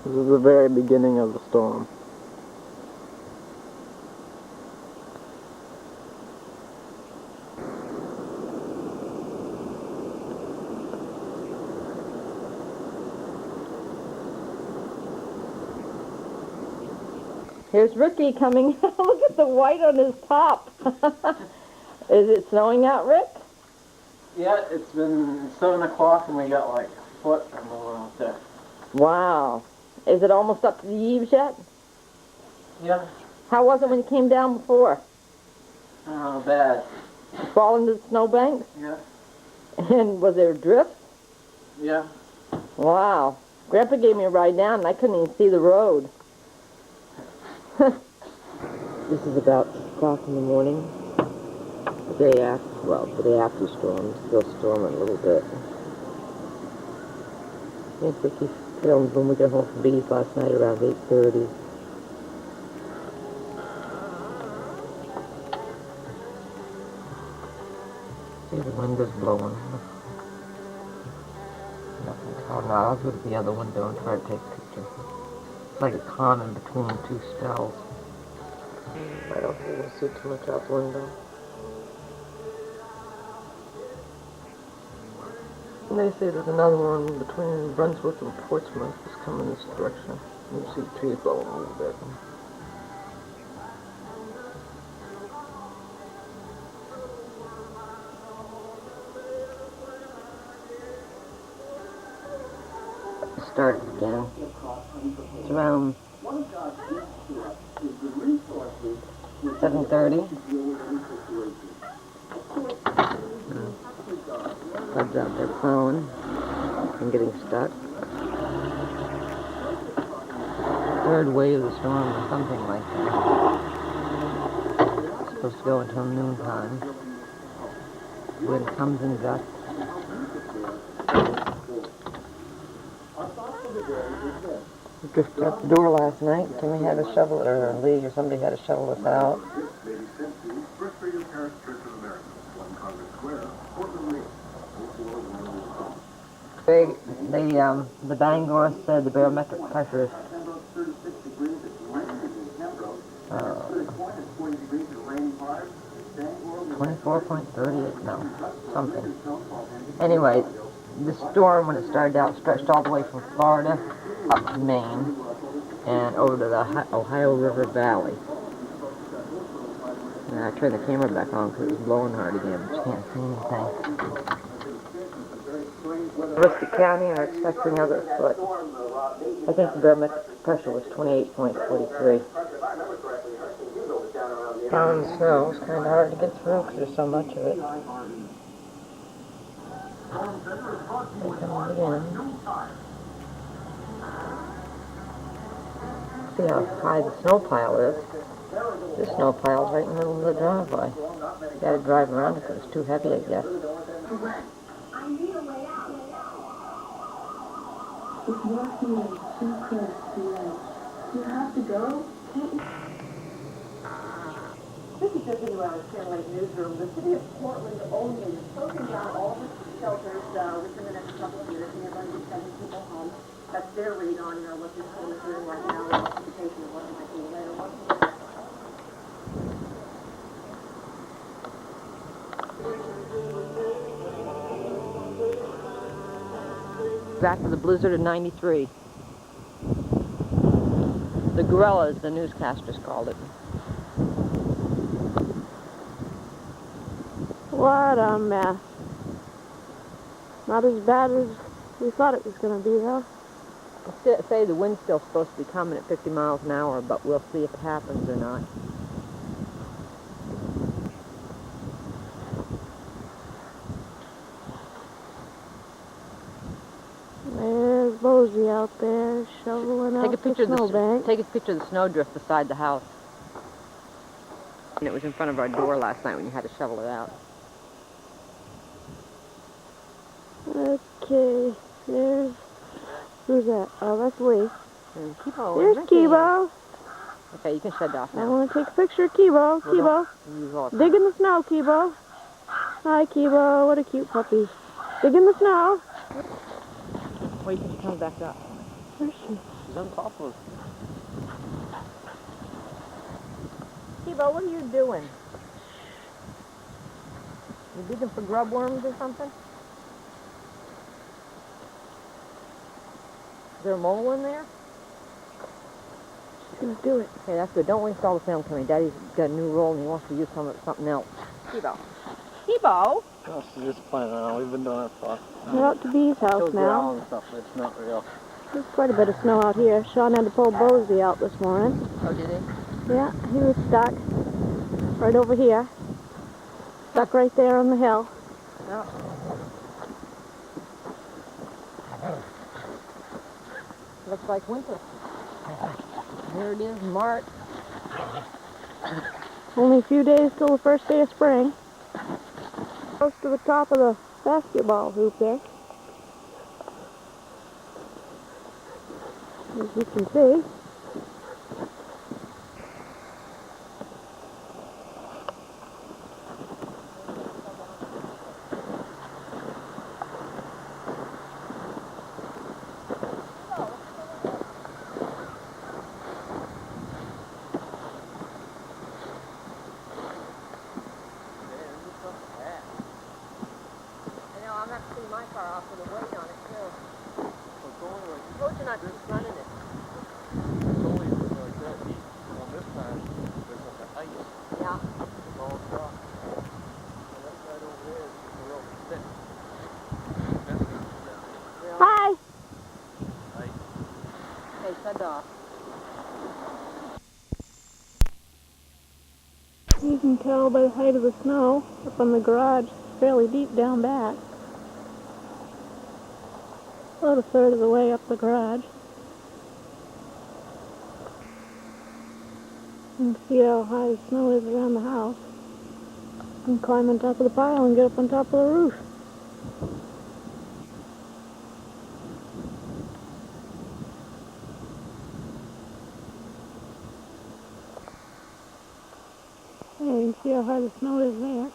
This is the very beginning of the storm. Here's Ricky coming. Look at the white on his top. Is it snowing out, Rick? Yeah, it's been 7 o'clock and we got like a foot or more out there. Wow. Is it almost up to the eaves yet? Yeah. How was it when you came down before? Oh, bad. You fall into the snowbanks? Yeah. And was there a drift? Yeah. Wow. Grandpa gave me a ride down and I couldn't even see the road. This is about 6 o'clock in the morning. The day after the storm. Still storming a little bit. I think Ricky filmed when we got home from Bees last night around 8:30. See, the wind is blowing. Nothing. Oh no, I'll go to the other window and try to take a picture. It's like a con in between two spells. I don't think we'll see too much out the window. And they say there's another one between Brunswick and Portsmouth that's coming this direction. You can see the trees blowing a little bit. Start again. It's around 7:30. Floods out there plowing and getting stuck. Third wave of the storm or something like that. It's supposed to go until noontime. Wind comes in gusts. We drifted out the door last night. Timmy had to shovel it, or Lee or somebody had to shovel us out. The Bangor said the barometric pressure is 24.38, no, something. Anyway, the storm, when it started out, stretched all the way from Florida up to Maine and over to the Ohio River Valley. And I turned the camera back on because it was blowing hard again, but you can't see anything. Worcester County are expecting another foot. I think the barometric pressure was 28.43. Down in the snow, it's kind of hard to get through because there's so much of it. They're coming again. See how high the snow pile is. This snow pile is right in the middle of the driveway. You got to drive around it because it's too heavy, I guess. If you're feeling too close to the edge, you have to go, can't you? This is Tiffany Wells, Channel 8 Newsroom. The city of Portland only is closing down all the shelters within the next couple of years, and they're going to be sending people home. That's their read on what this school is doing right now, and anticipation of what it might be later. After the blizzard of 93. The gorilla, as the newscasters called it. What a mess. Not as bad as we thought it was going to be, though. Say the wind's still supposed to be coming at 50 miles an hour, but we'll see if it happens or not. There's Bosie out there shoveling out the snowbank. Take a picture of the snowdrift beside the house. And it was in front of our door last night when you had to shovel it out. Okay, there's... Who's that? Oh, that's Lee. And Kibo. There's Kibo. Okay, you can shut it off now. I want to take a picture of Kibo. Kibo. Dig in the snow, Kibo. Hi, Kibo. What a cute puppy. Dig in the snow. Wait till it comes back up. Where's she? She's on top of us. Kibo, what are you doing? You digging for grub worms or something? Is there a mole in there? Let's do it. Okay, that's good. Don't waste all the film coming. Daddy's got a new roll and he wants to use some of something else. Kibo. Kibo! No, she's just playing around. We've been doing it for. We're out to Bee's house Still now. growl and stuff, but it's not real. There's quite a bit of snow out here. Sean had to pull Bosey out this morning. Oh, did he? Yeah, he was stuck right over here. Stuck right there on the hill. No. Looks like winter. Here it is, March. Only a few days till the first day of spring. Close to the top of the basketball hoop there. As you can see. I know, I'm going to have to clean my car off with a weight on it, too. Suppose you're not just running it. It's only like that deep. On this side, there's like an ice. Yeah. It's all rock. And that side over there is just a real thick. Hi! Okay, shut off. You can tell by the height of the snow up on the garage. It's fairly deep down back. About a third of the way up the garage. You can see how high the snow is around the house. You can climb on top of the pile and get up on top of the roof. And you can see how high the snow is there.